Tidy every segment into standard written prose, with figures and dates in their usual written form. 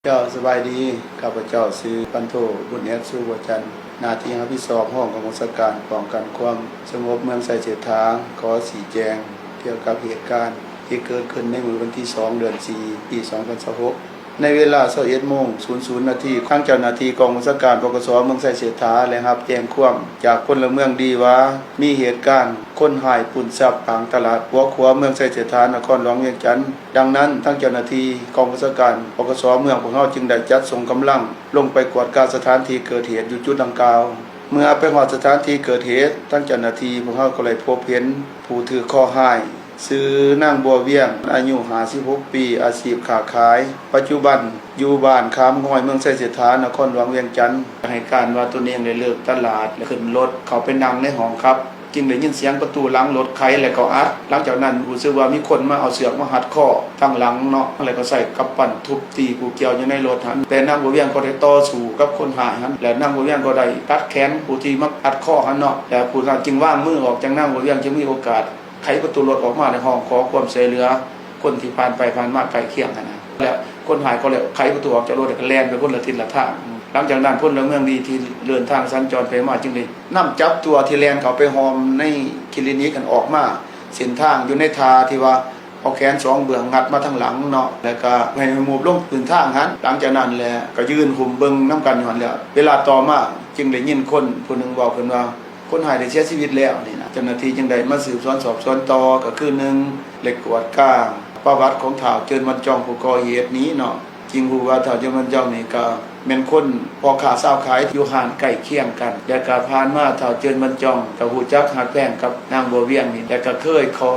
เจ้าสบายดีข้าพเจ้าซื้อพันโทบุญเนตรสุวจันทร์หน้าที่รับผิดชอบห้องกำกับการป้องกันความสงบเมืองไสเสถาขอชี้แจงเกี่ยวกับเหตุการณ์ที่เกิดขึ้นในมื้อวันที่2เดือน4ปี2026ในเวลา 21:00 น.ทางเจ้าหน้าที่กองบัญชาการปกสเมืองไสเสถาและรับแจ้งความจากพลเมืองดีว่ามีเหตุการณ์คนหายปุ่นทรัพย์กลางตลาดหัวขัวเมืองไสเสถานครหลวงเวียงจันทน์ดังนั้นทางเจ้าหน้าที่กองบัญชาการปกสเมืองพวกเราจึงได้จัดส่งกำลังลงไปกวดการสถานที่เกิดเหตุอยู่จุดดังกล่าวเมื่อไปฮอดสถานที่เกิดเหตุทางเจ้าหน้าที่พวกเราก็เลยพบเห็นผู้ถือข้อหายชื่อนางบัวเวียงอายุ56ปีอาชีพค้าขายปัจจุบันอยู่บ้านคำห้อยเมืองไสเสถานครหลวงเวียงจันทน์ให้การว่าตัวเองได้เลิกตลาดและขึ้นรถเขาไปนั่งในห้องครับจึงได้ยินเสียงประตูหลังรถไขแล้วก็อัดหลังจากนั้นรู้สึกว่ามีคนมาเอาเสือกมาหัดคอทางหลังเนาะแล้วก็ใส่กับปั้นทุบตีผู้เกี่ยวอยู่ในรถหันแต่นางบัวเวียงก็ได้ต่อสู้กับคนหายหันและนางบัวเวียงก็ได้ตัดแขนผู้ที่มาอัดคอหันเนาะและผู้นั้นจึงวางมือออกจากนางบัวเวียงจึงมีโอกาสไขประตูรถออกมาในห้องขอความช่วยเหลือคนที่ผ่านไปผ่านมาใกล้เคียงกันนะแล้วคนหายก็เลยไขประตูออกจากรถแล้วก็แล่นไปคนละทิศละทางหลังจากนั้นพลเมืองดีที่เดินทางสัญจรไปมาจึงได้นำจับตัวที่แล่นเขาไปหอมในคลินิกกันออกมาเส้นทางอยู่ในทาที่ว่าเอาแขน2เบื้องงัดมาทางหลังเนาะแล้วก็ให้มูฟลงพื้นทางหันหลังจากนั้นแหละก็ยืนคุมเบิ่งนำกันอยู่หั่นแล้วเวลาต่อมาจึงได้ยินคนผู้นึงบอกเพิ่นว่าคนหายได้เสียชีวิตแล้วนี่นะเจ้าหน้าที่จึงได้มาสืบสวนสอบสวนต่อก็คือ1เล็กกวดก้างประวัติของท้าวเจินมันจองผู้ก่อเหตุนี้เนาะจริงรู้ว่าท้าวเจินมันจองนี่ก็แม่นคนพอขาสาวขายอยู่ห่างใกล้เคียงกันและก็ผ่านมาท้าวเจินมันจองก็ฮู้จักฮักแพงกับนางบัวเวียงนี่และก็เคยขอ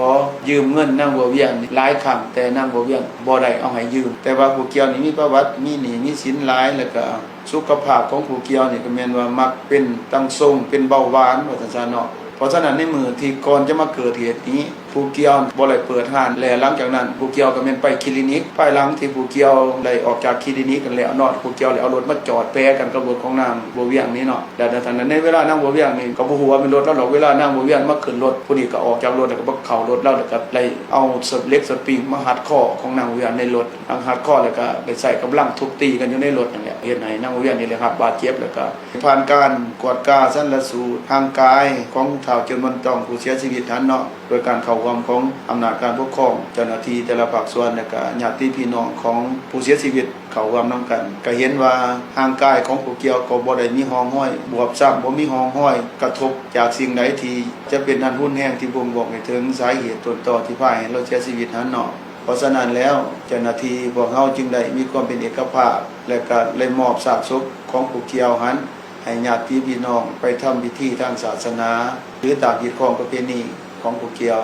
ยืมเงินนางบัวเวียงนี่หลายครั้งแต่นางบัวเวียงบ่ได้เอาให้ยืมแต่ว่าผู้เกี่ยวนี่มีประวัติมีหนี้มีสินหลายแล้วก็สุขภาพของผู้เกี่ยวนี่ก็แม่นว่ามักเป็นตั้งทรงเป็นเบาหวานว่าซั่นซะเนาะเพราะฉะนั้นในมือที่ก่อนจะมาเกิดเหตุนี้ผู้เกี่ยวบ่ได้เปิดห้านและหลังจากนั้นผู้เกี่ยวก็แม่นไปคลินิกภายหลังที่ผู้เกี่ยวได้ออกจากคลินิกกันแล้วเนาะผู้เกี่ยวเลยเอารถมาจอดแปรกันกับรถของนางบัวเวียงนี้เนาะแล้วดังนั้นในเวลานางบัวเวียงนี่ก็บ่ฮู้ว่าเป็นรถแล้วหรอกเวลานางบัวเวียงมาขึ้นรถผู้นี้ก็ออกจากรถแล้วก็บ่เข้ารถแล้วก็เลยเอาสเล็กสปริงมาหัดคอของนางบัวเวียงในรถหัดคอแล้วก็ไปใส่กำลังทุบตีกันอยู่ในรถนั่นแหละเฮ็ดให้นางบัวเวียงนี่แหละครับบาดเจ็บแล้วก็ผ่านการกวดกาสันละสูตรทางกายของท้าวเจินมันจองผู้เสียชีวิตนั้นเนาะโดยการเข้าร่วมของอำนาจการปกครองเจ้าหน้าที่แต่ละภาคส่วนและก็ญาติพี่น้องของผู้เสียชีวิตเข้าร่วมนํกันก็เห็นว่าร่างกายของผู้เกี่ยวก็บ่ได้มีห้องห้อยบวบซ้ำบ่มีห้องห้อยกระทบจากสิ่งใดที่จะเป็นอันรุนแรงที่บ่งบอกให้ถึงสาเหตุต้นตอที่พาให้เราเสียชีวิตนั้นเนาะเพราะฉะนั้นแล้วเจ้าหน้าที่พวกเฮาจึงได้มีความเป็นเอกภาพและก็เลยมอบซากศพของผู้เกี่ยวนั้นให้ญาติพี่น้องไปทำพิธีทางศาสนาหรือตามพิธีของประเพณีของผู้เกี่ยว